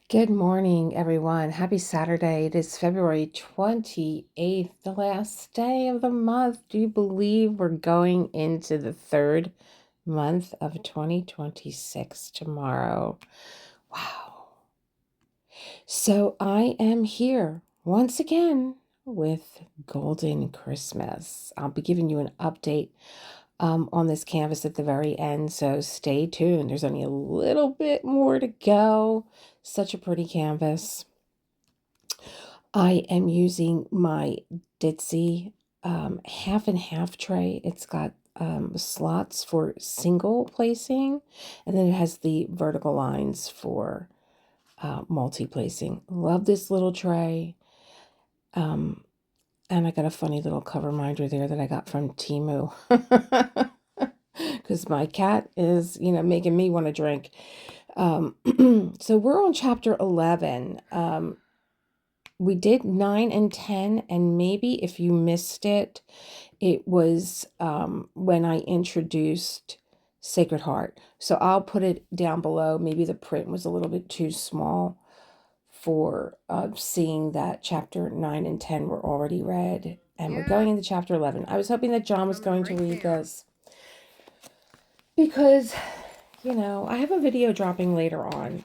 Good morning, everyone. Happy Saturday. It is February 28th, the last day of the month. Do you believe we're going into the third month of 2026 tomorrow? Wow. So I am here once again with Golden Christmas. I'll be giving you an update on this canvas at the very end, so stay tuned. There's only a little bit more to go. Such a pretty canvas. I am using my Ditzy half and half tray. It's got slots for single placing, and then it has the vertical lines for multi-placing. Love this little tray. And I got a funny little cover minder there that I got from Temu. Because my cat is, making me want to drink. So we're on chapter 11. We did 9 and 10, and maybe if you missed it, it was when I introduced Sacred Heart. So I'll put it down below. Maybe the print was a little bit too small for seeing that chapter 9 and 10 were already read, and we're going into chapter 11. I was hoping that John was going to read this because, I have a video dropping later on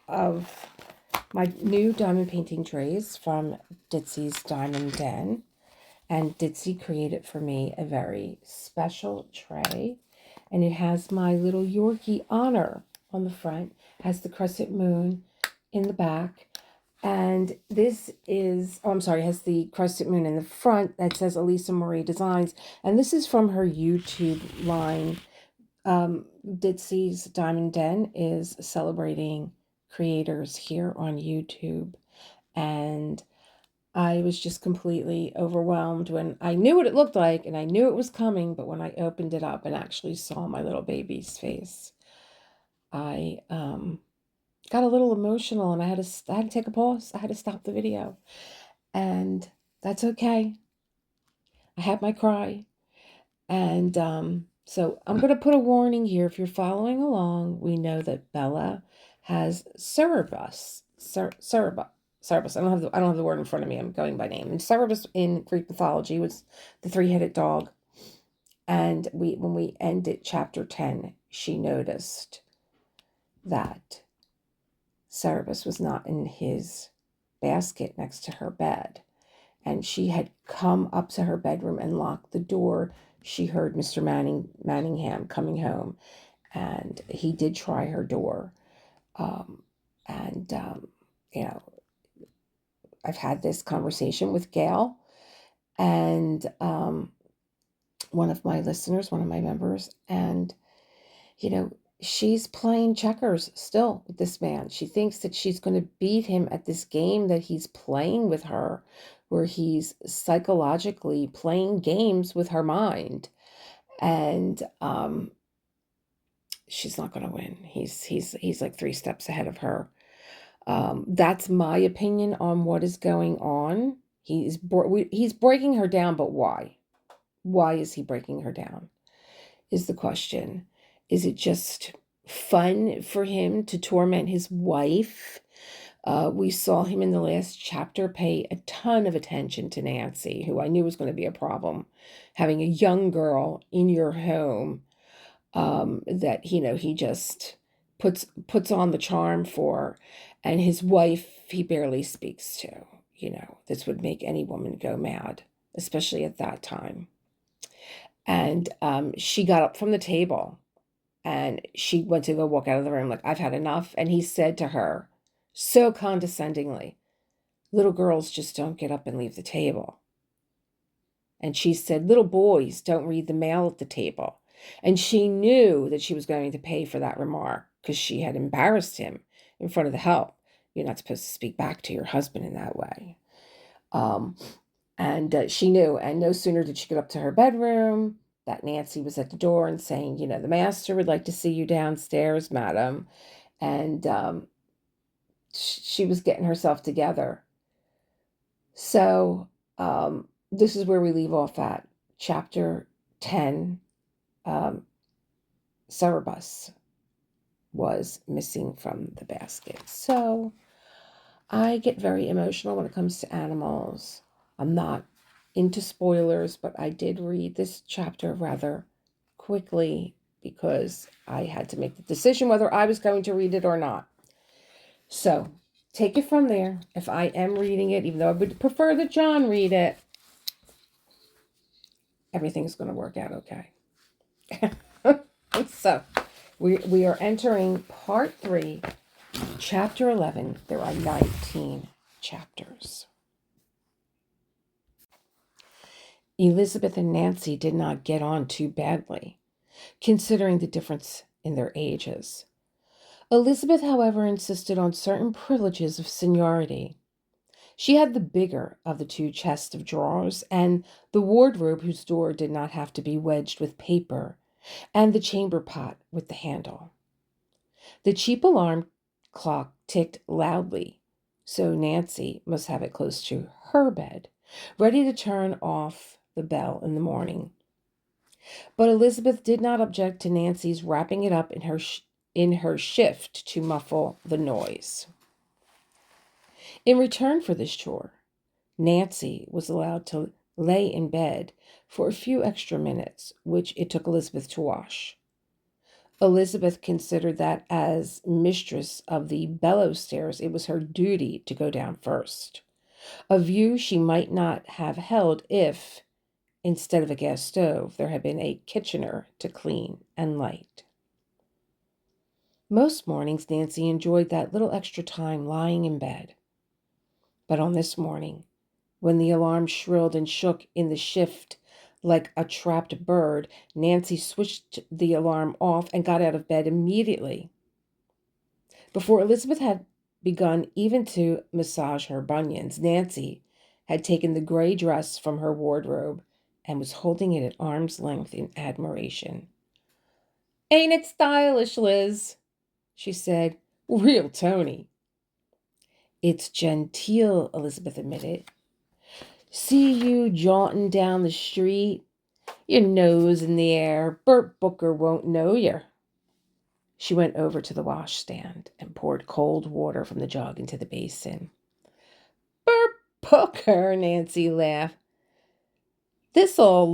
of my new diamond painting trays from Ditzy's Diamond Den. And Ditzy created for me a very special tray. And it has my little Yorkie Honor on the front, has the crescent moon in the back. And this is, has the crescent moon in the front that says Elisa Marie Designs. And this is from her YouTube line. Ditzy's Diamond Den is celebrating creators here on YouTube. And I was just completely overwhelmed when I knew what it looked like and I knew it was coming, but when I opened it up and actually saw my little baby's face, I got a little emotional and I had to take a pause. I had to stop the video. And that's okay. I had my cry. And so I'm going to put a warning here. If you're following along, we know that Bella has Cerebus. Cerebus. I don't have the word in front of me. I'm going by name. And Cerebus in Greek mythology was the three-headed dog. And when we ended chapter 10, she noticed that Cerebus was not in his basket next to her bed. And she had come up to her bedroom and locked the door. She heard Mr. Manningham coming home, and he did try her door. Um, and, you know, I've had this conversation with Gail, and one of my listeners, one of my members, and, she's playing checkers still with this man. She thinks that she's going to beat him at this game that he's playing with her, where he's psychologically playing games with her mind. And she's not going to win. He's like 3 steps ahead of her. That's my opinion on what is going on. He's breaking her down, but why? Why is he breaking her down? Is the question. Is it just fun for him to torment his wife? We saw him in the last chapter pay a ton of attention to Nancy, who I knew was going to be a problem. Having a young girl in your home that, he just puts on the charm for, and his wife he barely speaks to. This would make any woman go mad, especially at that time. And she got up from the table and she went to go walk out of the room like, I've had enough. And he said to her so condescendingly, little girls just don't get up and leave the table. And she said, little boys don't read the mail at the table. And she knew that she was going to pay for that remark because she had embarrassed him in front of the help. You're not supposed to speak back to your husband in that way. And she knew, and no sooner did she get up to her bedroom that Nancy was at the door and saying, the master would like to see you downstairs, madam. And she was getting herself together. So this is where we leave off at chapter 10, Cerebus. was missing from the basket. So I get very emotional when it comes to animals. I'm not into spoilers, but I did read this chapter rather quickly because I had to make the decision whether I was going to read it or not. So take it from there. If I am reading it, even though I would prefer that John read it, everything's going to work out okay. So we are entering part 3, chapter 11. There are 19 chapters. Elizabeth and Nancy did not get on too badly, considering the difference in their ages. Elizabeth, however, insisted on certain privileges of seniority. She had the bigger of the 2 chests of drawers, and the wardrobe whose door did not have to be wedged with paper, and the chamber pot with the handle. The cheap alarm clock ticked loudly, so Nancy must have it close to her bed, ready to turn off the bell in the morning. But Elizabeth did not object to Nancy's wrapping it up in her shift to muffle the noise. In return for this chore, Nancy was allowed to lay in bed for a few extra minutes, which it took Elizabeth to wash. Elizabeth considered that as mistress of the bellows stairs, it was her duty to go down first, a view she might not have held if, instead of a gas stove, there had been a kitchener to clean and light. Most mornings, Nancy enjoyed that little extra time lying in bed. But on this morning, when the alarm shrilled and shook in the shift like a trapped bird, Nancy switched the alarm off and got out of bed immediately. Before Elizabeth had begun even to massage her bunions, Nancy had taken the gray dress from her wardrobe and was holding it at arm's length in admiration. "Ain't it stylish, Liz?" she said. "Real Tony." "It's genteel," Elizabeth admitted. "See you jaunting down the street, your nose in the air. Bert Booker won't know you." She went over to the washstand and poured cold water from the jug into the basin. "Bert Booker," Nancy laughed. This'll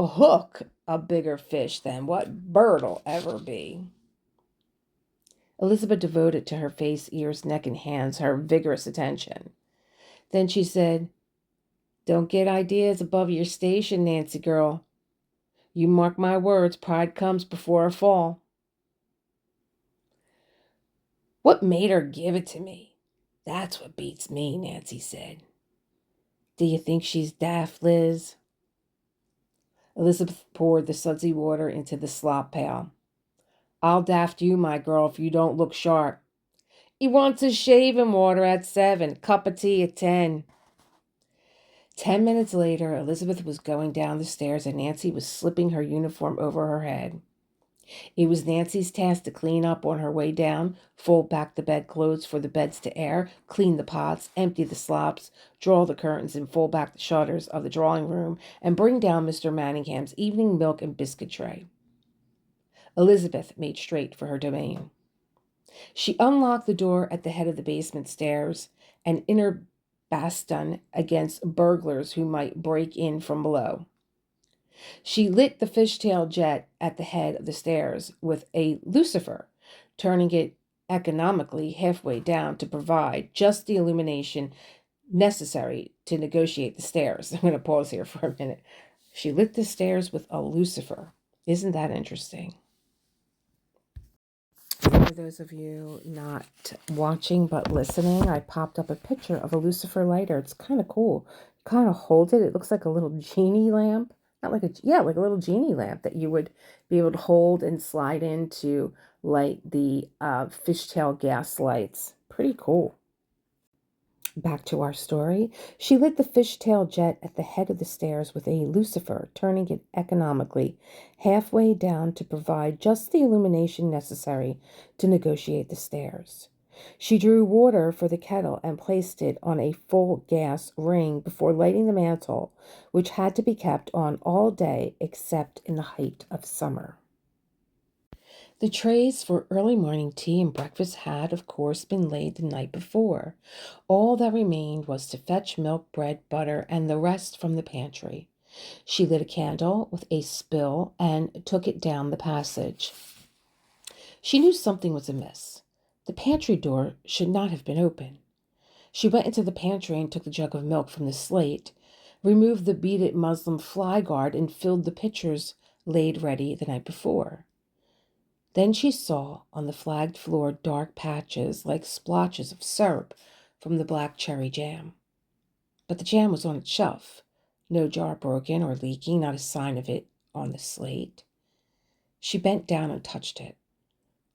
hook a bigger fish than what Bert'll ever be." Elizabeth devoted to her face, ears, neck, and hands her vigorous attention. Then she said, "Don't get ideas above your station, Nancy girl. You mark my words, pride comes before a fall." "What made her give it to me? That's what beats me," Nancy said. "Do you think she's daft, Liz?" Elizabeth poured the sudsy water into the slop pail. "I'll daft you, my girl, if you don't look sharp. He wants his shaving water at 7, cup of tea at 10. 10 minutes later, Elizabeth was going down the stairs and Nancy was slipping her uniform over her head. It was Nancy's task to clean up on her way down, fold back the bedclothes for the beds to air, clean the pots, empty the slops, draw the curtains and fold back the shutters of the drawing room, and bring down Mr. Manningham's evening milk and biscuit tray. Elizabeth made straight for her domain. She unlocked the door at the head of the basement stairs, an inner bastion against burglars who might break in from below. She lit the fishtail jet at the head of the stairs with a lucifer, turning it economically halfway down to provide just the illumination necessary to negotiate the stairs. I'm going to pause here for a minute. She lit the stairs with a lucifer. Isn't that interesting? For those of you not watching but listening, I popped up a picture of a lucifer lighter. It's kind of cool. Kind of hold it. It looks like a little genie lamp. Not like like a little genie lamp that you would be able to hold and slide in to light the fishtail gas lights. Pretty cool. Back to our story. She lit the fishtail jet at the head of the stairs with a lucifer, turning it economically halfway down to provide just the illumination necessary to negotiate the stairs. She drew water for the kettle and placed it on a full gas ring before lighting the mantle, which had to be kept on all day except in the height of summer. The trays for early morning tea and breakfast had, of course, been laid the night before. All that remained was to fetch milk, bread, butter, and the rest from the pantry. She lit a candle with a spill and took it down the passage. She knew something was amiss. The pantry door should not have been open. She went into the pantry and took the jug of milk from the slate, removed the beaded muslin fly guard, and filled the pitchers laid ready the night before. Then she saw on the flagged floor dark patches like splotches of syrup from the black cherry jam. But the jam was on its shelf. No jar broken or leaking, not a sign of it on the slate. She bent down and touched it.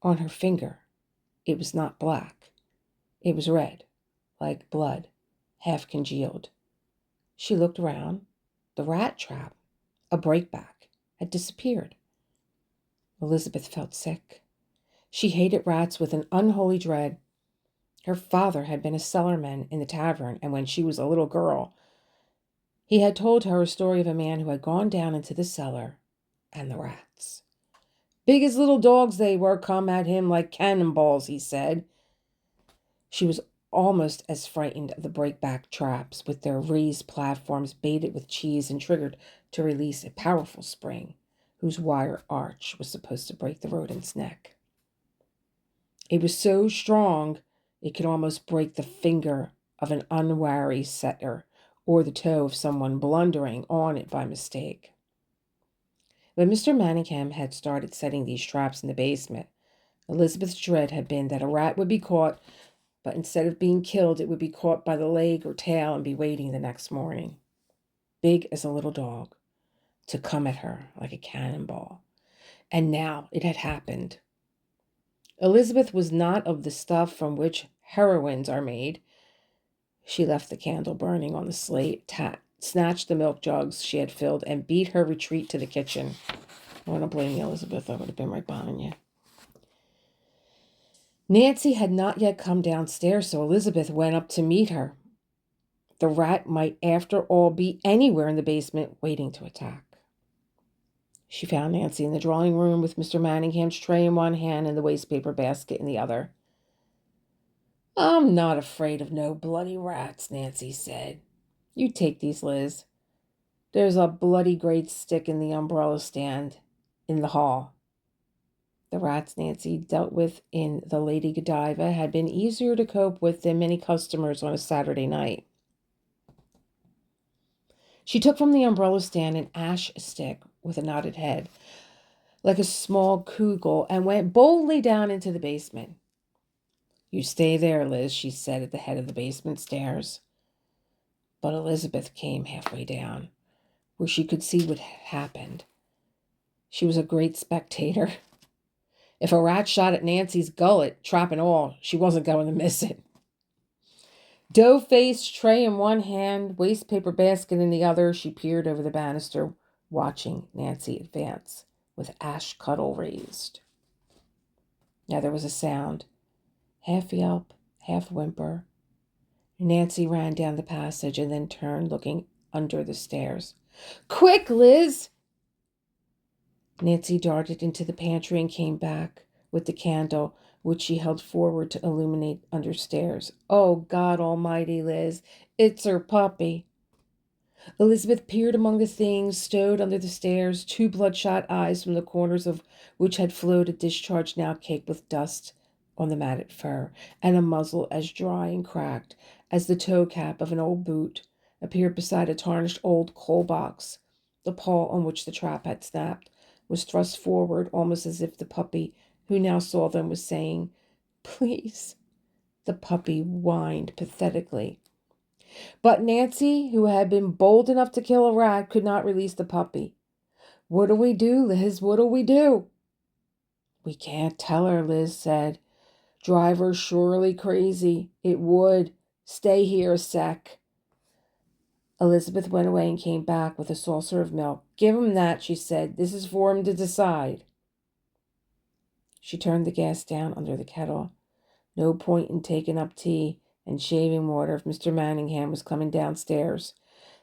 On her finger, it was not black. It was red, like blood, half congealed. She looked around. The rat trap, a breakback, had disappeared. Elizabeth felt sick. She hated rats with an unholy dread. Her father had been a cellarman in the tavern, and when she was a little girl, he had told her a story of a man who had gone down into the cellar and the rats. Big as little dogs they were, come at him like cannonballs, he said. She was almost as frightened of the breakback traps with their raised platforms baited with cheese and triggered to release a powerful spring whose wire arch was supposed to break the rodent's neck. It was so strong it could almost break the finger of an unwary setter or the toe of someone blundering on it by mistake. When Mr. Manningham had started setting these traps in the basement, Elizabeth's dread had been that a rat would be caught, but instead of being killed, it would be caught by the leg or tail and be waiting the next morning, big as a little dog, to come at her like a cannonball. And now it had happened. Elizabeth was not of the stuff from which heroines are made. She left the candle burning on the slate, snatched the milk jugs she had filled, and beat her retreat to the kitchen. I want to blame you, Elizabeth. I would have been right behind you. Nancy had not yet come downstairs, so Elizabeth went up to meet her. The rat might, after all, be anywhere in the basement waiting to attack. She found Nancy in the drawing room with Mr. Manningham's tray in one hand and the wastepaper basket in the other. "I'm not afraid of no bloody rats," Nancy said. "You take these, Liz. There's a bloody great stick in the umbrella stand in the hall." The rats Nancy dealt with in the Lady Godiva had been easier to cope with than many customers on a Saturday night. She took from the umbrella stand an ash stick with a knotted head, like a small kugel, and went boldly down into the basement. "You stay there, Liz," she said at the head of the basement stairs. But Elizabeth came halfway down, where she could see what happened. She was a great spectator. If a rat shot at Nancy's gullet, trap and all, she wasn't going to miss it. Dough-faced, tray in one hand, wastepaper basket in the other, she peered over the banister, watching Nancy advance, with ash cudgel raised. Now there was a sound, half yelp, half whimper. Nancy ran down the passage and then turned, looking under the stairs. "Quick, Liz!" Nancy darted into the pantry and came back with the candle, which she held forward to illuminate understairs. "Oh, God Almighty, Liz, it's her puppy." Elizabeth peered among the things stowed under the stairs, two bloodshot eyes from the corners of which had flowed a discharge now caked with dust on the matted fur, and a muzzle as dry and cracked as the toe cap of an old boot appeared beside a tarnished old coal box. The paw on which the trap had snapped was thrust forward, almost as if the puppy, who now saw them, was saying, "Please." The puppy whined pathetically. But Nancy, who had been bold enough to kill a rat, could not release the puppy. "What'll we do, Liz? What'll we do?" "We can't tell her," Liz said. "Drive her surely crazy. It would. Stay here a sec." Elizabeth went away and came back with a saucer of milk. "Give him that," she said. "This is for him to decide." She turned the gas down under the kettle. No point in taking up tea and shaving water if Mr. Manningham was coming downstairs.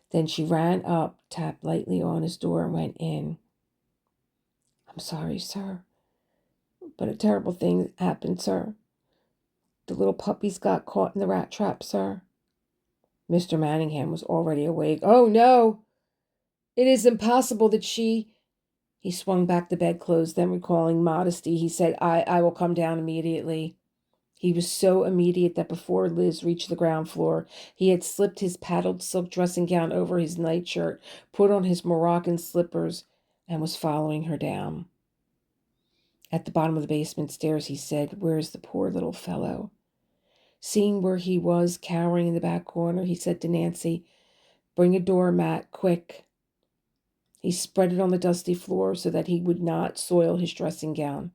Then she ran up, tapped lightly on his door, and went in. "I'm sorry, sir, But a terrible thing happened, sir. The little puppies got caught in the rat trap, sir. Mr. Manningham was already awake. Oh, no! It is impossible that she... He swung back the bedclothes, then recalling modesty, he said, I will come down immediately. He was so immediate that before Liz reached the ground floor, he had slipped his padded silk dressing gown over his nightshirt, put on his Moroccan slippers, and was following her down. At the bottom of the basement stairs, he said, Where's the poor little fellow? Seeing where he was cowering in the back corner, he said to Nancy, Bring a doormat, quick. He spread it on the dusty floor so that he would not soil his dressing gown.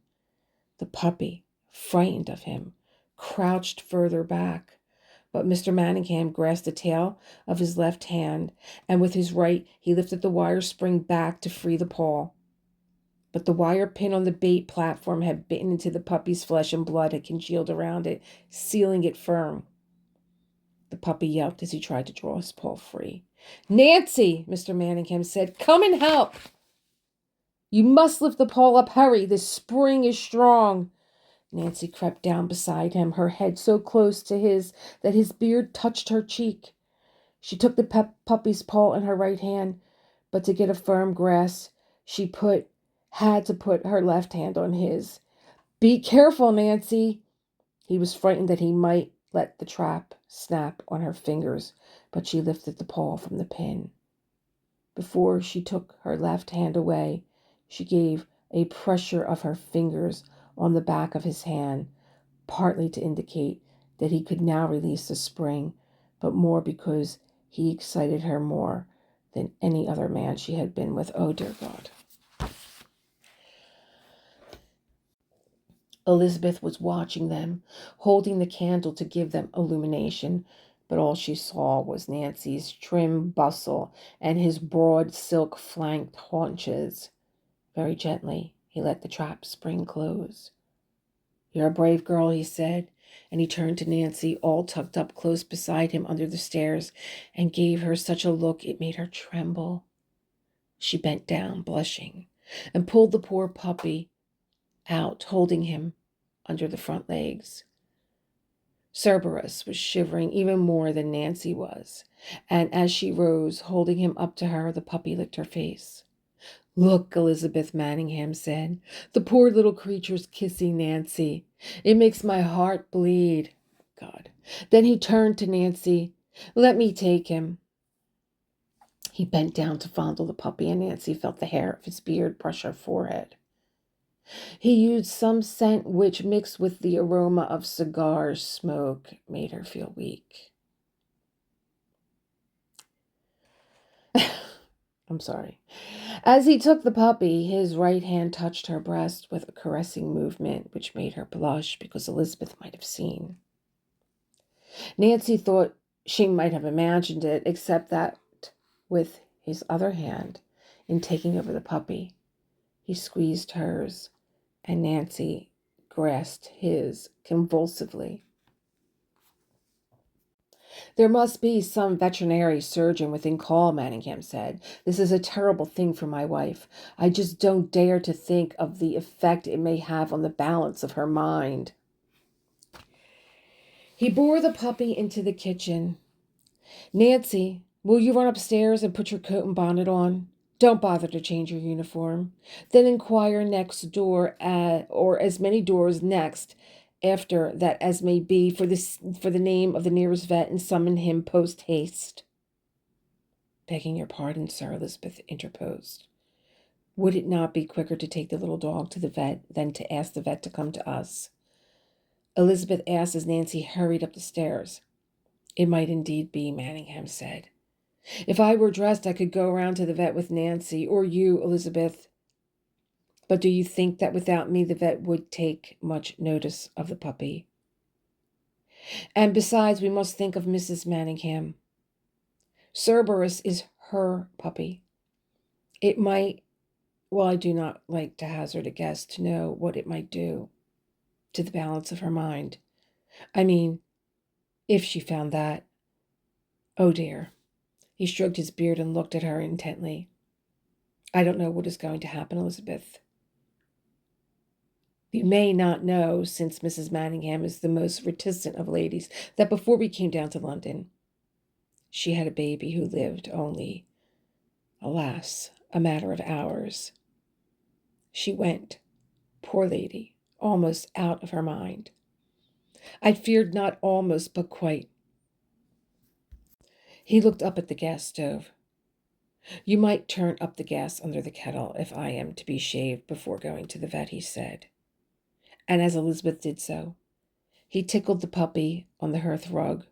The puppy, frightened of him, crouched further back. But Mr. Manningham grasped the tail of his left hand, and with his right he lifted the wire spring back to free the paw. But the wire pin on the bait platform had bitten into the puppy's flesh, and blood had congealed around it, sealing it firm. The puppy yelped as he tried to draw his paw free. Nancy, Mr. Manningham said, come and help. You must lift the paw up. Hurry, this spring is strong. Nancy crept down beside him, her head so close to his that his beard touched her cheek. She took the puppy's paw in her right hand, but to get a firm grasp, she had to put her left hand on his. Be careful, Nancy. He was frightened that he might let the trap snap on her fingers, but she lifted the paw from the pin. Before she took her left hand away, she gave a pressure of her fingers on the back of his hand, partly to indicate that he could now release the spring, but more because he excited her more than any other man she had been with. Oh, dear God. Elizabeth was watching them, holding the candle to give them illumination, but all she saw was Nancy's trim bustle and his broad silk-flanked haunches. Very gently, he let the trap spring close. You're a brave girl, he said, and he turned to Nancy, all tucked up close beside him under the stairs, and gave her such a look it made her tremble. She bent down, blushing, and pulled the poor puppy out, holding him under the front legs. Cerberus was shivering even more than Nancy was, and as she rose, holding him up to her, the puppy licked her face. Look, Elizabeth, Manningham said. The poor little creature's kissing Nancy. It makes my heart bleed. God. Then he turned to Nancy. Let me take him. He bent down to fondle the puppy, and Nancy felt the hair of his beard brush her forehead. He used some scent which, mixed with the aroma of cigar smoke, made her feel weak. I'm sorry. As he took the puppy, his right hand touched her breast with a caressing movement which made her blush because Elizabeth might have seen. Nancy thought she might have imagined it, except that with his other hand, in taking over the puppy, he squeezed hers, and Nancy grasped his convulsively. There must be some veterinary surgeon within call, Manningham said. This is a terrible thing for my wife. I just don't dare to think of the effect it may have on the balance of her mind. He bore the puppy into the kitchen. Nancy, will you run upstairs and put your coat and bonnet on? Don't bother to change your uniform. Then inquire next door or as many doors next after that as may be for the name of the nearest vet and summon him post haste. Begging your pardon, sir, Elizabeth interposed. Would it not be quicker to take the little dog to the vet than to ask the vet to come to us? Elizabeth asked as Nancy hurried up the stairs. It might indeed be, Manningham said. If I were dressed, I could go around to the vet with Nancy, or you, Elizabeth. But do you think that without me the vet would take much notice of the puppy? And besides, we must think of Mrs. Manningham. Cerberus is her puppy. It might, well, I do not like to hazard a guess to know what it might do to the balance of her mind. I mean, if she found that. Oh, dear. He stroked his beard and looked at her intently. I don't know what is going to happen, Elizabeth. You may not know, since Mrs. Manningham is the most reticent of ladies, that before we came down to London, she had a baby who lived only, alas, a matter of hours. She went, poor lady, almost out of her mind. I feared not almost, but quite. He looked up at the gas stove. You might turn up the gas under the kettle if I am to be shaved before going to the vet, he said. And as Elizabeth did so, he tickled the puppy on the hearth rug,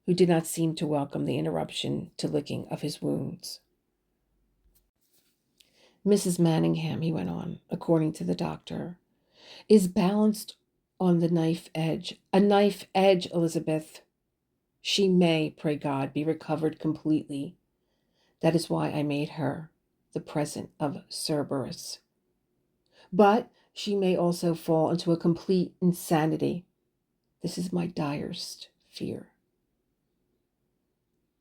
who did not seem to welcome the interruption to licking of his wounds. Mrs. Manningham, he went on, according to the doctor, is balanced on the knife edge. A knife edge, Elizabeth. She may, pray God, be recovered completely. That is why I made her the present of Cerberus. But she may also fall into a complete insanity. This is my direst fear.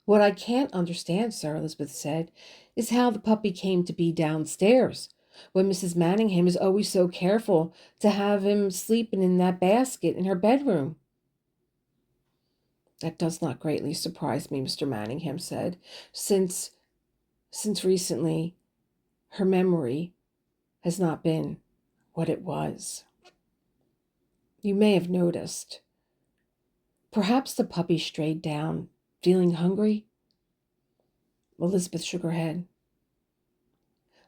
What I can't understand, sir, Elizabeth said, is how the puppy came to be downstairs, when Mrs. Manningham is always so careful to have him sleeping in that basket in her bedroom. That does not greatly surprise me, Mr. Manningham said, since recently her memory has not been what it was. You may have noticed. Perhaps the puppy strayed down, feeling hungry. Elizabeth shook her head.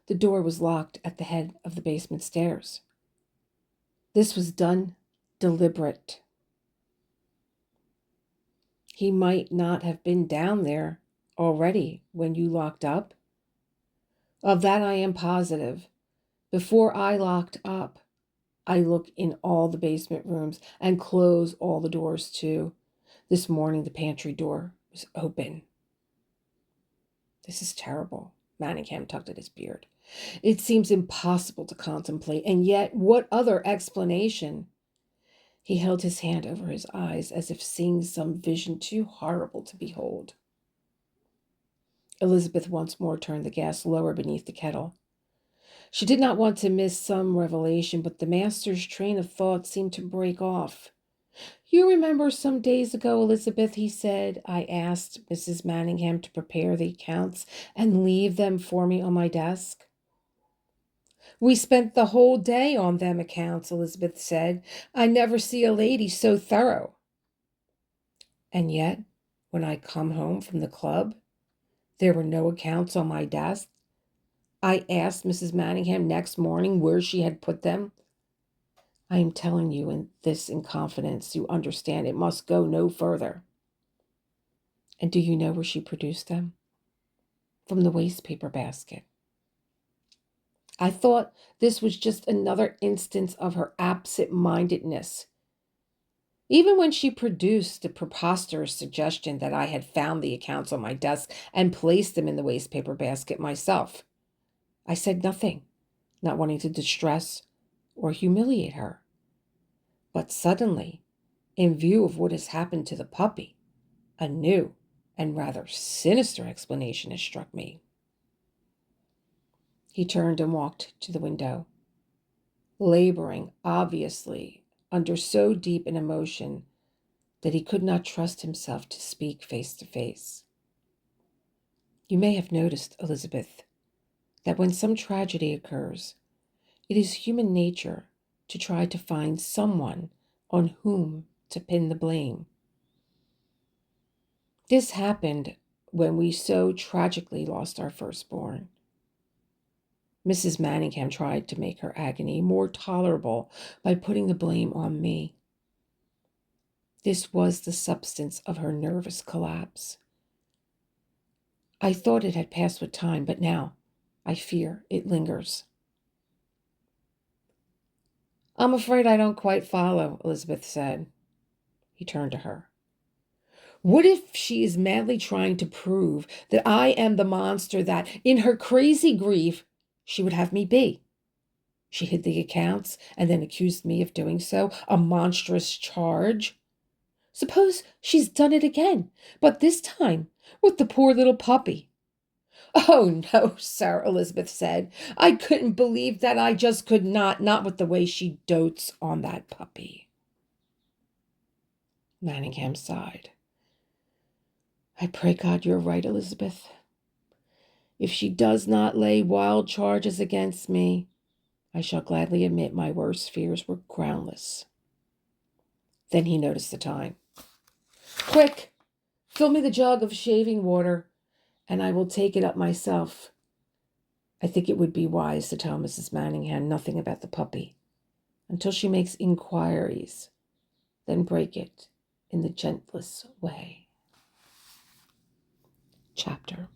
The door was locked at the head of the basement stairs. This was done deliberate. He might not have been down there already when you locked up. Of that I am positive. Before I locked up, I looked in all the basement rooms and closed all the doors too. This morning the pantry door was open. This is terrible. Manningham tugged at his beard. It seems impossible to contemplate, and yet what other explanation? He held his hand over his eyes as if seeing some vision too horrible to behold. Elizabeth once more turned the gas lower beneath the kettle. She did not want to miss some revelation, but the master's train of thought seemed to break off. You remember some days ago, Elizabeth, he said, I asked Mrs. Manningham to prepare the accounts and leave them for me on my desk. We spent the whole day on them accounts, Elizabeth said. I never see a lady so thorough. And yet, when I come home from the club, there were no accounts on my desk. I asked Mrs. Manningham next morning where she had put them. I am telling you in confidence. You understand it must go no further. And do you know where she produced them? From the wastepaper basket. I thought this was just another instance of her absent-mindedness. Even when she produced the preposterous suggestion that I had found the accounts on my desk and placed them in the wastepaper basket myself, I said nothing, not wanting to distress or humiliate her. But suddenly, in view of what has happened to the puppy, a new and rather sinister explanation has struck me. He turned and walked to the window, laboring, obviously, under so deep an emotion that he could not trust himself to speak face to face. You may have noticed, Elizabeth, that when some tragedy occurs, it is human nature to try to find someone on whom to pin the blame. This happened when we so tragically lost our firstborn. Mrs. Manningham tried to make her agony more tolerable by putting the blame on me. This was the substance of her nervous collapse. I thought it had passed with time, but now I fear it lingers. I'm afraid I don't quite follow, Elizabeth said. He turned to her. What if she is madly trying to prove that I am the monster that, in her crazy grief, she would have me be? She hid the accounts and then accused me of doing so, a monstrous charge. Suppose she's done it again, but this time with the poor little puppy. Oh, no, sir, Elizabeth said. I couldn't believe that. I just could not with the way she dotes on that puppy. Manningham sighed. I pray God you're right, Elizabeth. If she does not lay wild charges against me, I shall gladly admit my worst fears were groundless. Then he noticed the time. Quick, fill me the jug of shaving water, and I will take it up myself. I think it would be wise to tell Mrs. Manningham nothing about the puppy until she makes inquiries, then break it in the gentlest way. Chapter.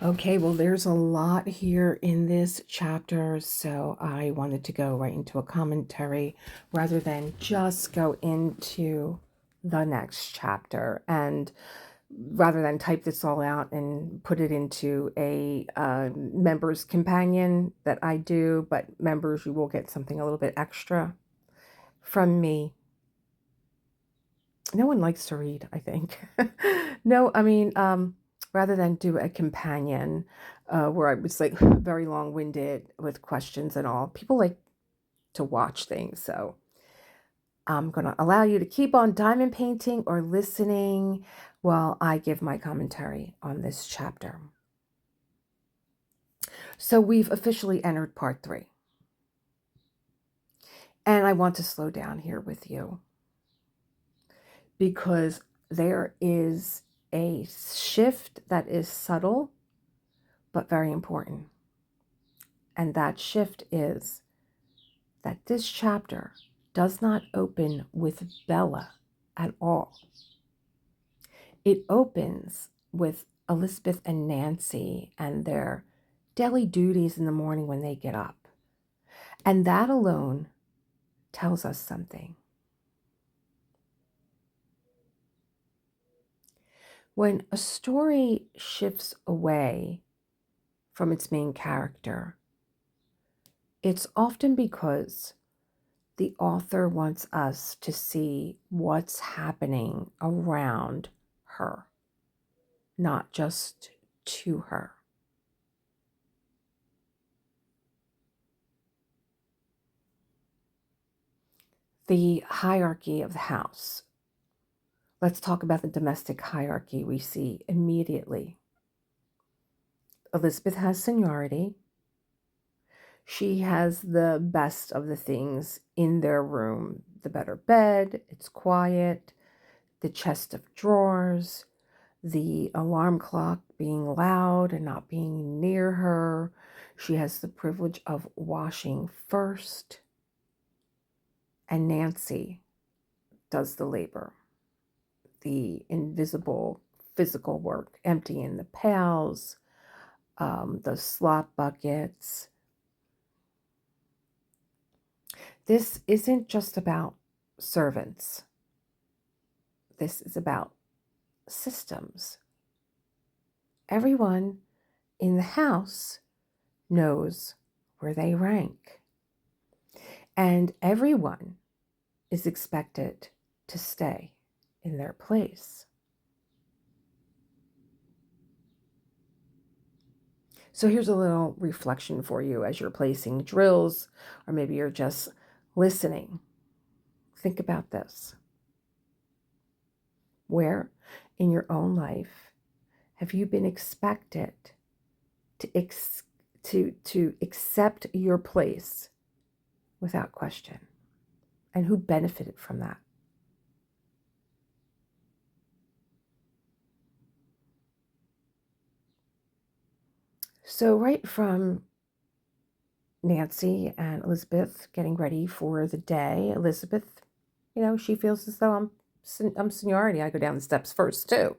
Okay, well, there's a lot here in this chapter, so I wanted to go right into a commentary rather than just go into the next chapter, and rather than type this all out and put it into a member's companion that I do, but members, you will get something a little bit extra from me. No one likes to read, I think. No, I mean, rather than do a companion where I was like very long-winded with questions and all, people like to watch things. So I'm going to allow you to keep on diamond painting or listening while I give my commentary on this chapter. So we've officially entered part 3. And I want to slow down here with you because there is a shift that is subtle but very important. And that shift is that this chapter does not open with Bella at all. It opens with Elizabeth and Nancy and their daily duties in the morning when they get up. And that alone tells us something. When a story shifts away from its main character, it's often because the author wants us to see what's happening around her, not just to her. The hierarchy of the house. Let's talk about the domestic hierarchy we see immediately. Elizabeth has seniority. She has the best of the things in their room. The better bed, it's quiet, the chest of drawers, the alarm clock being loud and not being near her. She has the privilege of washing first. And Nancy does the labor, the invisible physical work, emptying the pails, the slop buckets. This isn't just about servants. This is about systems. Everyone in the house knows where they rank. And everyone is expected to stay in their place. So here's a little reflection for you as you're placing drills, or maybe you're just listening. Think about this. Where in your own life have you been expected to accept your place without question? And who benefited from that? So right from Nancy and Elizabeth getting ready for the day, Elizabeth, she feels as though I'm seniority. I go down the steps first too.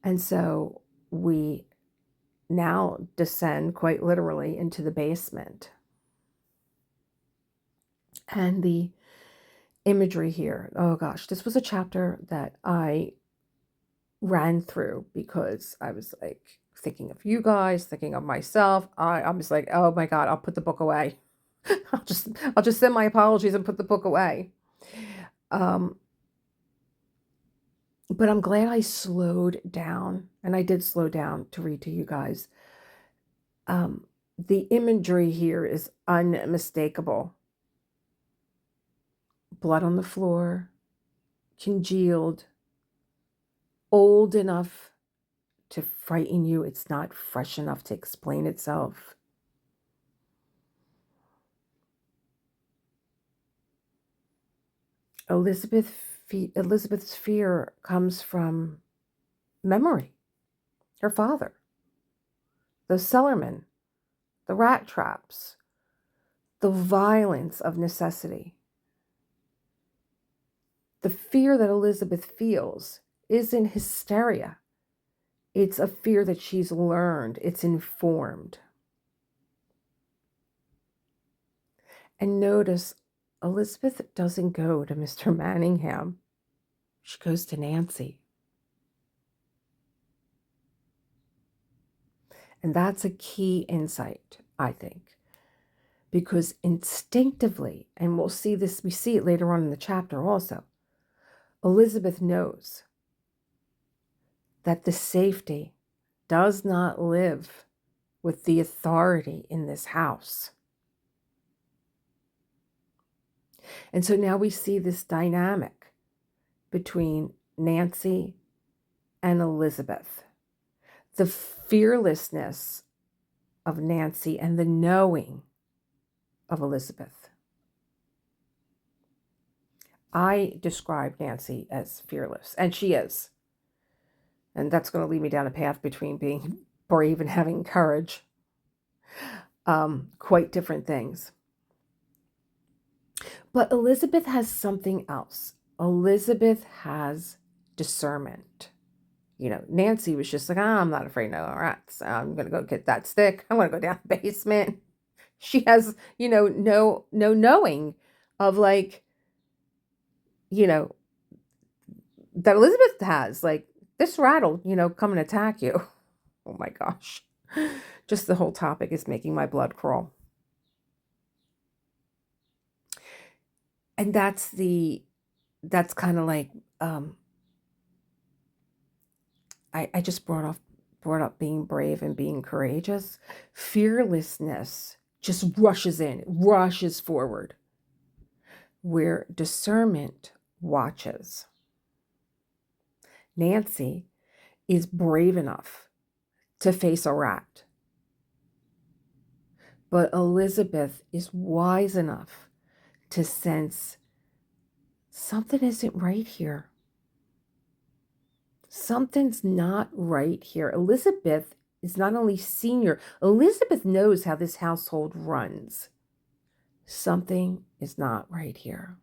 And so we now descend quite literally into the basement. And the imagery here, oh gosh, this was a chapter that I ran through because I was like thinking of you guys, thinking of myself. I was like, oh my God, I'll put the book away. I'll just send my apologies and put the book away. But I'm glad I slowed down, and I did slow down to read to you guys. The imagery here is unmistakable. Blood on the floor, congealed, old enough to frighten you. It's not fresh enough to explain itself. Elizabeth's fear comes from memory. Her father, the cellarman, the rat traps, the violence of necessity. The fear that Elizabeth feels isn't hysteria. It's a fear that she's learned. It's informed. And notice, Elizabeth doesn't go to Mr. Manningham. She goes to Nancy. And that's a key insight, I think. Because instinctively, and we see it later on in the chapter also, Elizabeth knows that the safety does not live with the authority in this house. And so now we see this dynamic between Nancy and Elizabeth. The fearlessness of Nancy and the knowing of Elizabeth. I describe Nancy as fearless, and she is. And that's going to lead me down a path between being brave and having courage. Quite different things. But Elizabeth has something else. Elizabeth has discernment. Nancy was just like, I'm not afraid of rats. I'm going to go get that stick. I'm going to go down the basement. She has, no knowing of that Elizabeth has, this rat will, come and attack you. Oh my gosh. Just the whole topic is making my blood crawl. And that's kind of like, I just brought up being brave and being courageous. Fearlessness just rushes forward, where discernment watches. Nancy is brave enough to face a rat, but Elizabeth is wise enough to sense something isn't right here. Something's not right here. Elizabeth is not only senior, Elizabeth knows how this household runs. Something is not right here.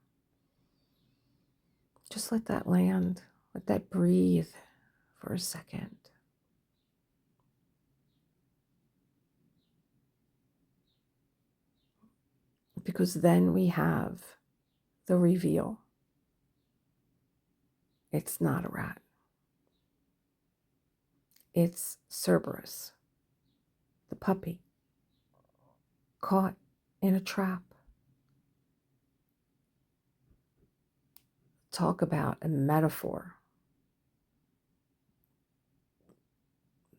Just let that land. Let that breathe for a second. Because then we have the reveal. It's not a rat. It's Cerberus, the puppy, caught in a trap. Talk about a metaphor.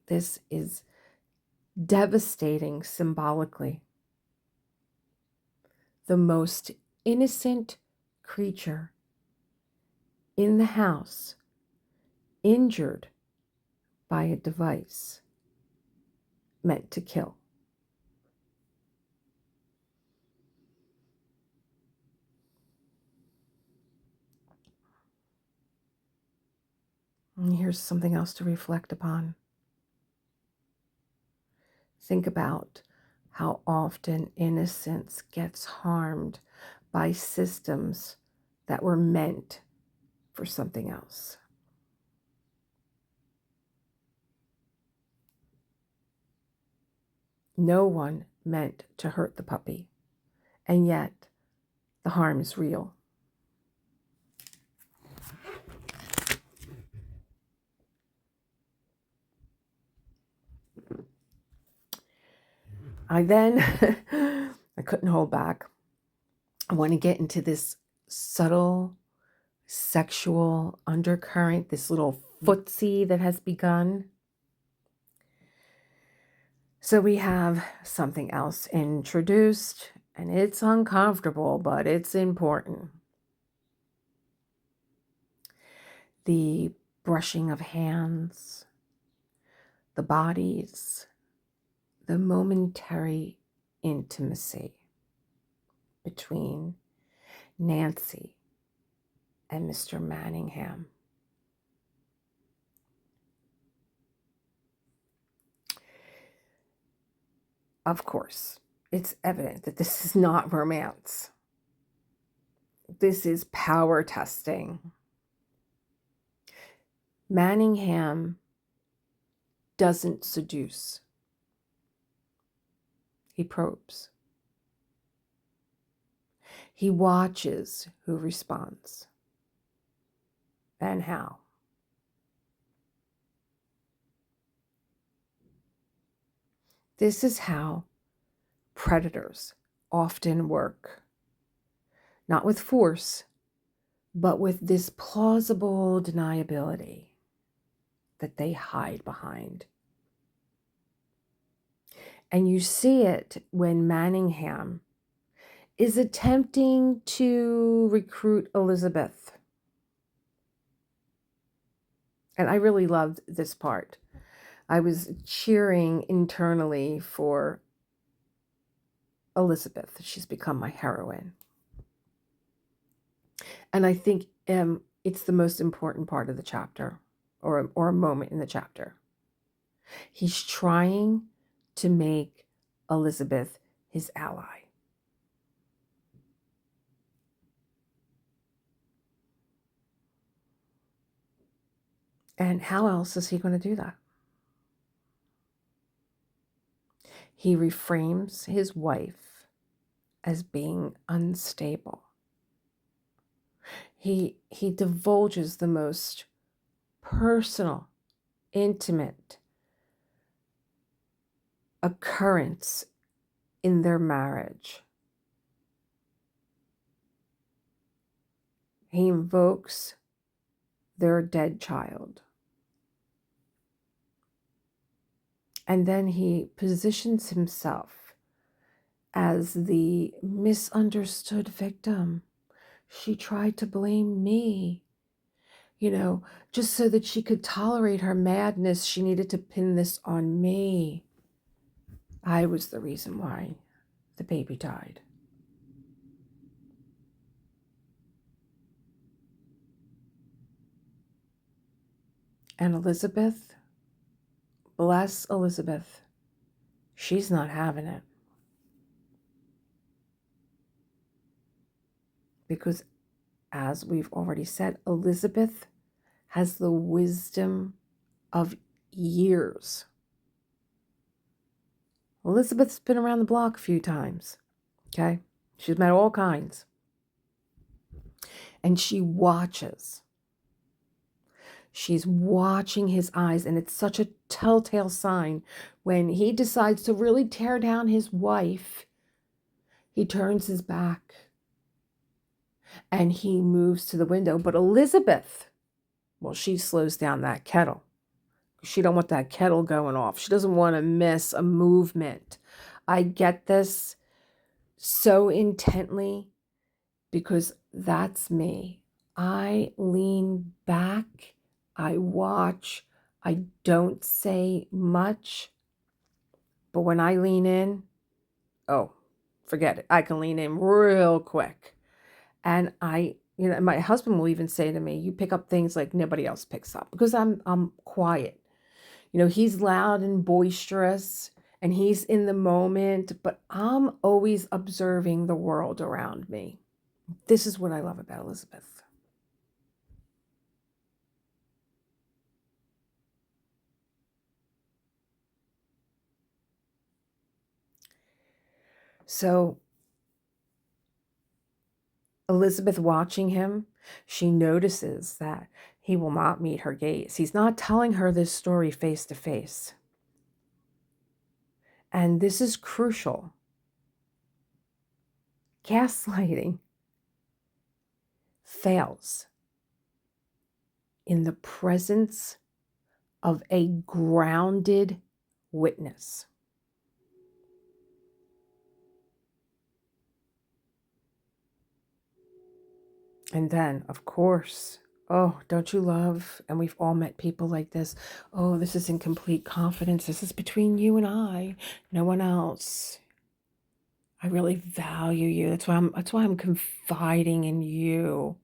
This is devastating symbolically. The most innocent creature in the house, injured by a device meant to kill. And here's something else to reflect upon. Think about how often innocence gets harmed by systems that were meant for something else. No one meant to hurt the puppy, and yet the harm is real. I couldn't hold back. I want to get into this subtle sexual undercurrent, this little footsie that has begun. So we have something else introduced, and it's uncomfortable, but it's important. The brushing of hands, the bodies, the momentary intimacy between Nancy and Mr. Manningham. Of course, it's evident that this is not romance. This is power testing. Manningham doesn't seduce. He probes. He watches who responds and how. This is how predators often work. Not with force, but with this plausible deniability that they hide behind. And you see it when Manningham is attempting to recruit Elizabeth. And I really loved this part. I was cheering internally for Elizabeth. She's become my heroine. And I think it's the most important part of the chapter, or a moment in the chapter. He's trying to make Elizabeth his ally. And how else is he going to do that? He reframes his wife as being unstable. He divulges the most personal, intimate occurrence in their marriage. He invokes their dead child. And then he positions himself as the misunderstood victim. She tried to blame me. Just so that she could tolerate her madness, she needed to pin this on me. I was the reason why the baby died. And Elizabeth, bless Elizabeth, she's not having it. Because, as we've already said, Elizabeth has the wisdom of years. Elizabeth's been around the block a few times, okay? She's met all kinds. And she watches. She's watching his eyes, and it's such a telltale sign when he decides to really tear down his wife. He turns his back and he moves to the window. But Elizabeth, well, she slows down that kettle. She don't want that kettle going off. She doesn't want to miss a movement. I get this so intently because that's me. I lean back. I watch. I don't say much. But when I lean in, oh, forget it. I can lean in real quick. And my husband will even say to me, you pick up things like nobody else picks up, because I'm quiet. He's loud and boisterous and he's in the moment, but I'm always observing the world around me. This is what I love about Elizabeth. So Elizabeth, watching him, she notices that he will not meet her gaze. He's not telling her this story face to face. And this is crucial. Gaslighting fails in the presence of a grounded witness. And then, of course, oh, don't you love, and we've all met people like this, oh, this is in complete confidence. This is between you and I, no one else. I really value you. That's why I'm confiding in you.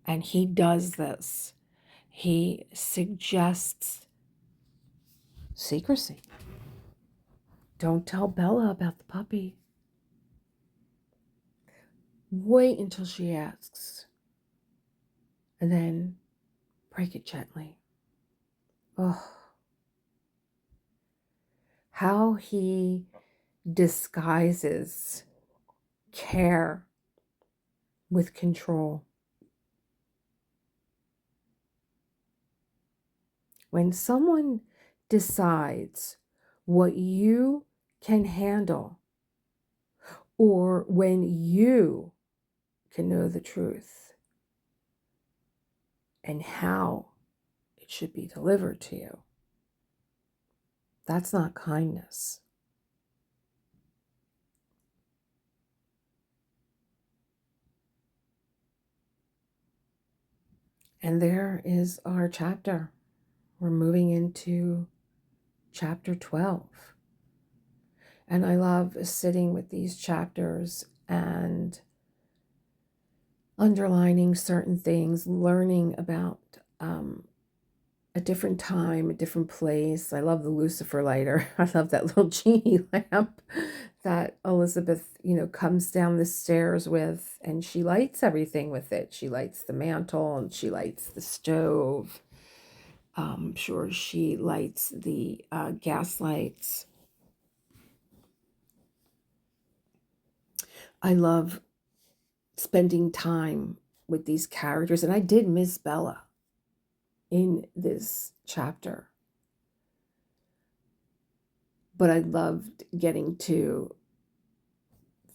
And he does this. He suggests secrecy. Don't tell Bella about the puppy. Wait until she asks. And then break it gently. Oh, how he disguises care with control. When someone decides what you can handle, or when you can know the truth and how it should be delivered to you, that's not kindness. And there is our chapter. We're moving into chapter 12. And I love sitting with these chapters and underlining certain things, learning about a different time, a different place. I love the Lucifer lighter. I love that little genie lamp that Elizabeth, comes down the stairs with, and she lights everything with it. She lights the mantle and she lights the stove. I'm sure she lights the gas lights. I love spending time with these characters, and I did miss Bella in this chapter. But I loved getting to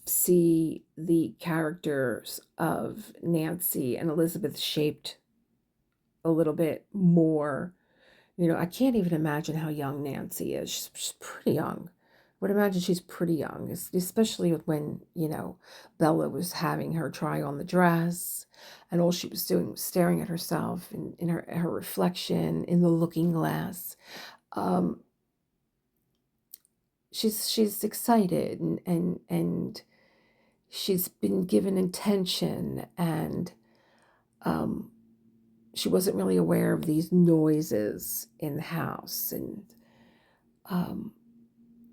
see the characters of Nancy and Elizabeth shaped a little bit more. I can't even imagine how young Nancy is. She's pretty young. I would imagine she's pretty young, especially when, Bella was having her try on the dress, and all she was doing was staring at herself in her reflection in the looking glass. She's excited and she's been given attention, and she wasn't really aware of these noises in the house, and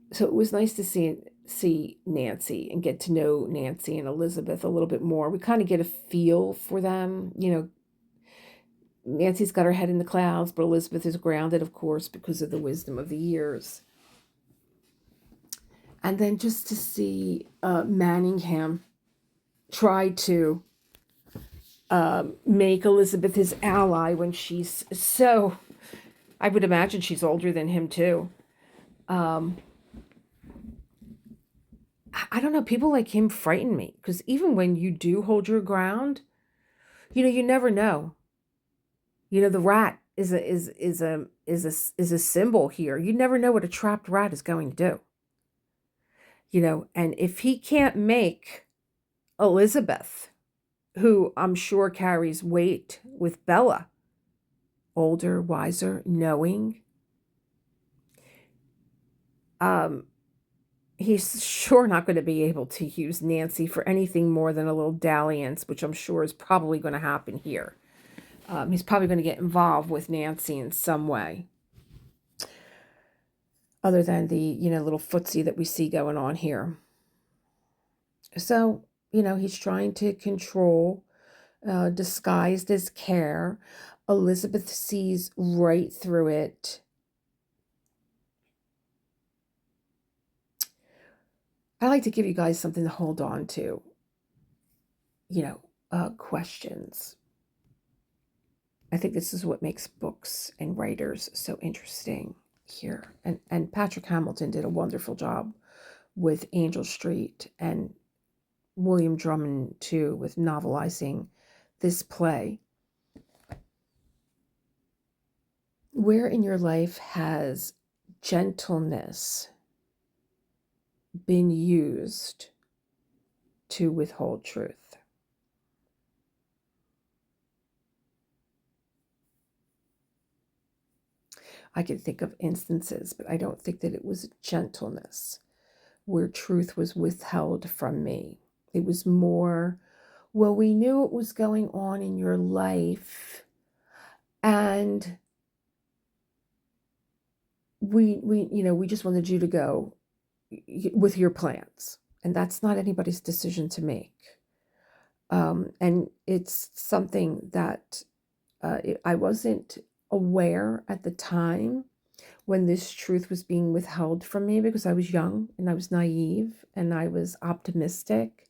so it was nice to see Nancy and get to know Nancy and Elizabeth a little bit more. We kind of get a feel for them. Nancy's got her head in the clouds, but Elizabeth is grounded, of course, because of the wisdom of the years. And then just to see Manningham try to make Elizabeth his ally when she's so, I would imagine she's older than him too. I don't know, people like him frighten me, because even when you do hold your ground, you never know. The rat is a symbol here. You never know what a trapped rat is going to do. And if he can't make Elizabeth, who I'm sure carries weight with Bella, older, wiser, knowing, he's sure not going to be able to use Nancy for anything more than a little dalliance, which I'm sure is probably going to happen here. He's probably going to get involved with Nancy in some way, other than the, little footsie that we see going on here. So, he's trying to control, disguised as care. Elizabeth sees right through it. I like to give you guys something to hold on to, questions. I think this is what makes books and writers so interesting here. And Patrick Hamilton did a wonderful job with Angel Street, and William Drummond too, with novelizing this play. Where in your life has gentleness been used to withhold truth? I can think of instances, but I don't think that it was gentleness where truth was withheld from me. It was more, well, we knew what was going on in your life, and we just wanted you to go with your plans, and that's not anybody's decision to make. And it's something that I wasn't aware at the time when this truth was being withheld from me, because I was young and I was naive and I was optimistic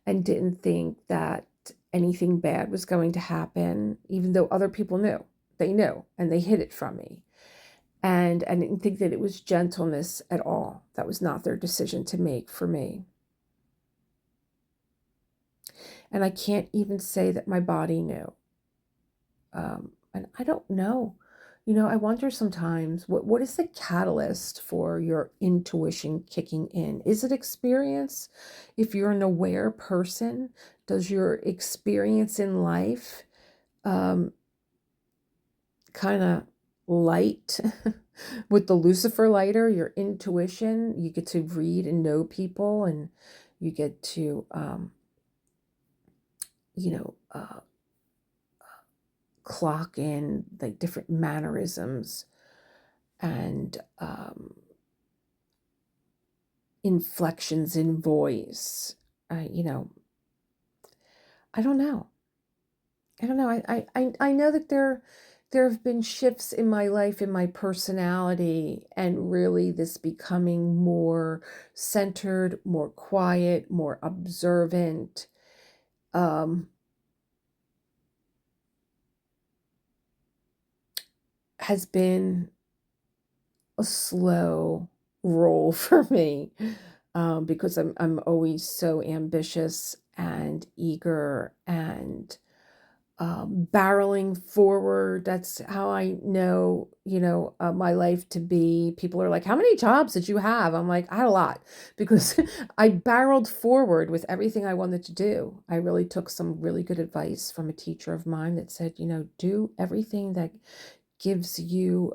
and didn't think that anything bad was going to happen, even though other people knew. They knew, and they hid it from me. And I didn't think that it was gentleness at all. That was not their decision to make for me. And I can't even say that my body knew. And I don't know. I wonder sometimes, what is the catalyst for your intuition kicking in? Is it experience? If you're an aware person, does your experience in life kind of light with the Lucifer lighter, your intuition? You get to read and know people, and you get to, clock in like different mannerisms and inflections in voice. I don't know. I don't know. I know that there have been shifts in my life, in my personality, and really this becoming more centered, more quiet, more observant. Has been a slow roll for me, because I'm always so ambitious and eager and barreling forward. That's how I know, my life to be. People are like, how many jobs did you have? I'm like, I had a lot, because I barreled forward with everything I wanted to do. I really took some really good advice from a teacher of mine that said, do everything that gives you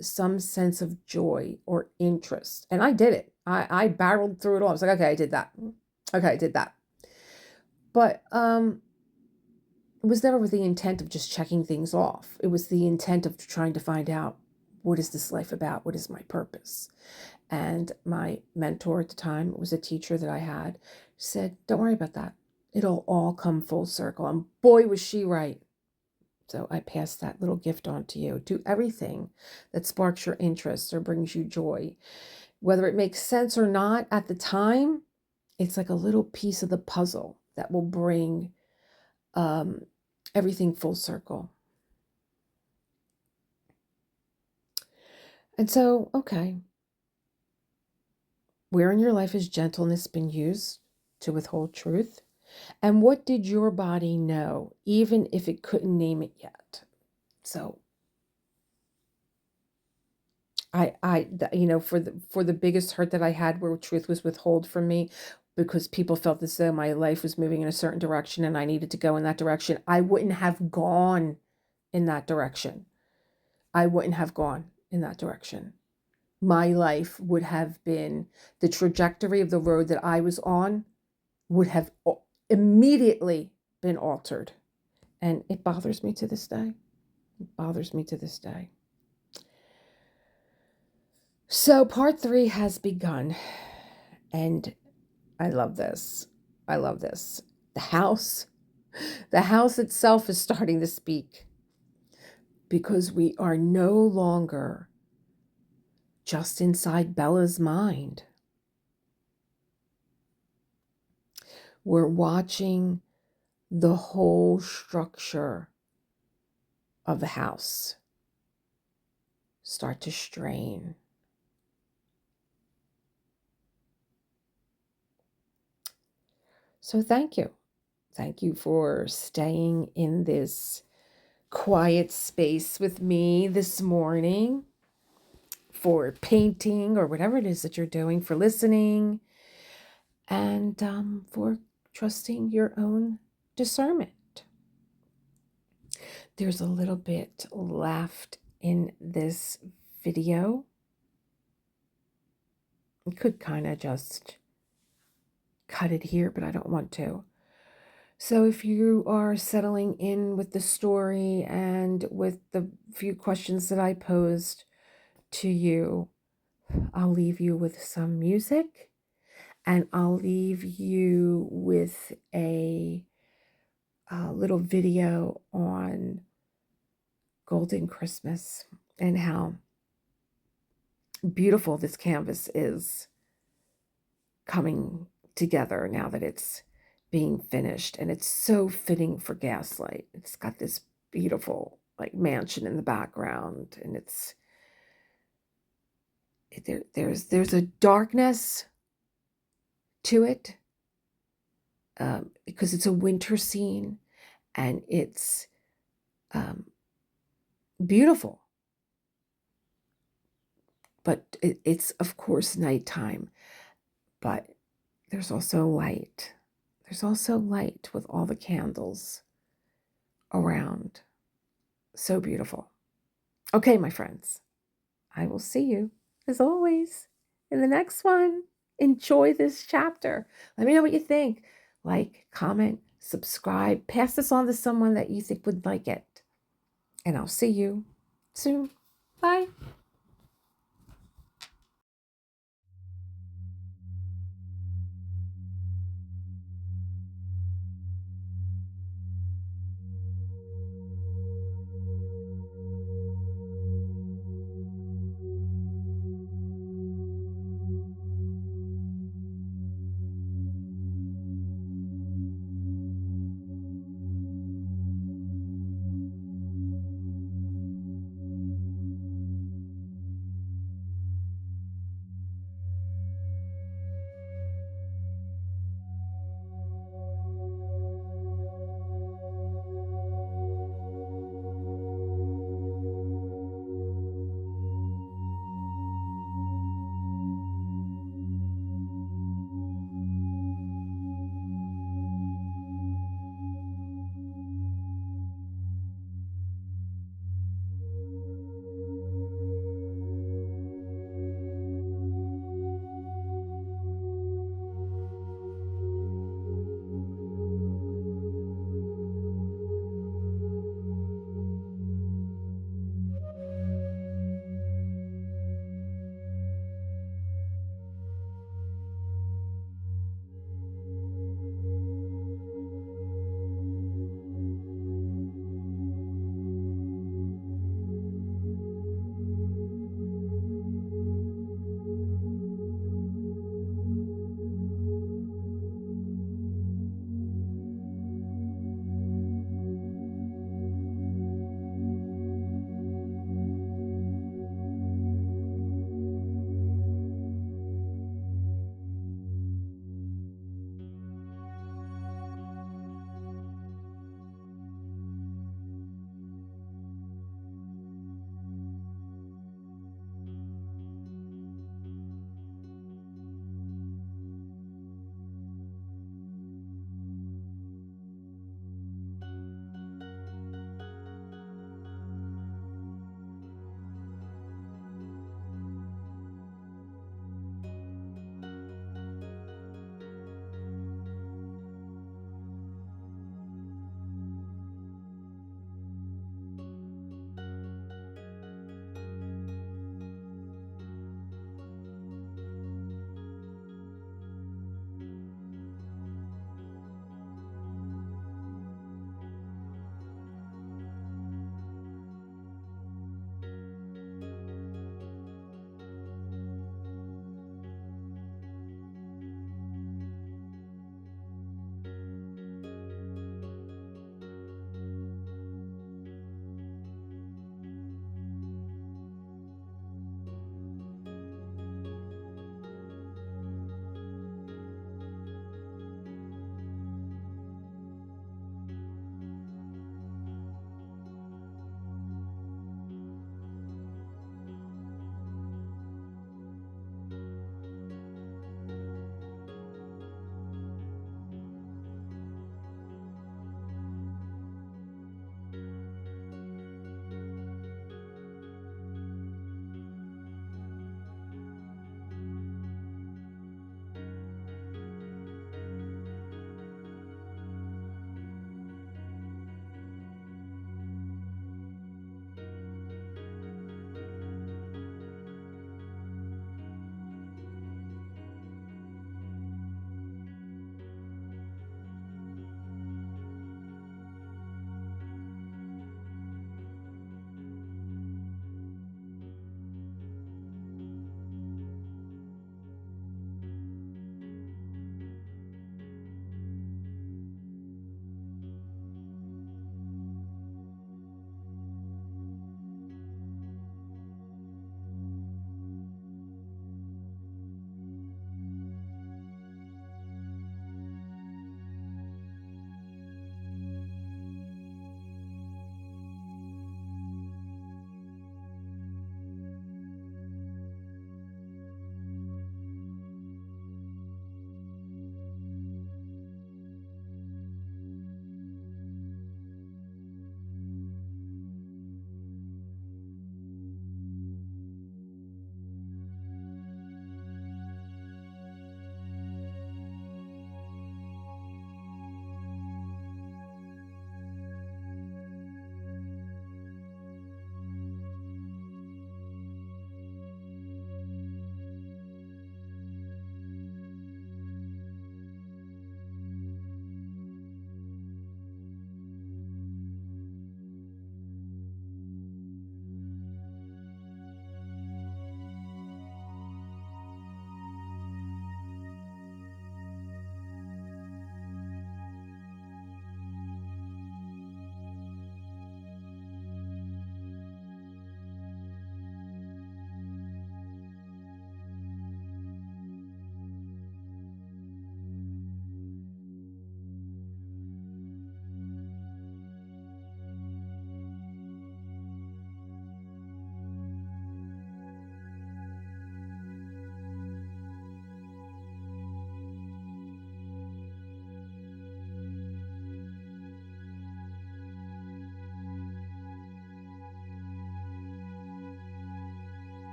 some sense of joy or interest. And I did it. I barreled through it all. I was like, okay, I did that. Okay, I did that. But it was never with the intent of just checking things off. It was the intent of trying to find out, what is this life about? What is my purpose? And my mentor at the time, it was a teacher that I had, said, don't worry about that. It'll all come full circle. And boy, was she right. So I pass that little gift on to you. Do everything that sparks your interest or brings you joy. Whether it makes sense or not at the time, it's like a little piece of the puzzle that will bring everything full circle. And so, okay, where in your life has gentleness been used to withhold truth? And what did your body know, even if it couldn't name it yet? So for the biggest hurt that I had, where truth was withheld from me because people felt as though my life was moving in a certain direction and I needed to go in that direction, I wouldn't have gone in that direction. I wouldn't have gone in that direction. My life would have been, the trajectory of the road that I was on would have immediately been altered. And it bothers me to this day. It bothers me to this day. So part 3 has begun, and I love this. I love this. The house itself is starting to speak, because we are no longer just inside Bella's mind. We're watching the whole structure of the house start to strain. So thank you. Thank you for staying in this quiet space with me this morning, for painting or whatever it is that you're doing, for listening, and for trusting your own discernment. There's a little bit left in this video. I could kind of just cut it here, but I don't want to. So if you are settling in with the story and with the few questions that I posed to you, I'll leave you with some music, and I'll leave you with a little video on Golden Christmas and how beautiful this canvas is coming together now that it's being finished. And it's so fitting for Gaslight. It's got this beautiful like mansion in the background, and there's a darkness to it, because it's a winter scene, and it's beautiful. But it's of course nighttime, but there's also light. There's also light with all the candles around. So beautiful. Okay, my friends, I will see you, as always, in the next one. Enjoy this chapter. Let me know what you think. Like, comment, subscribe, pass this on to someone that you think would like it. And I'll see you soon. Bye.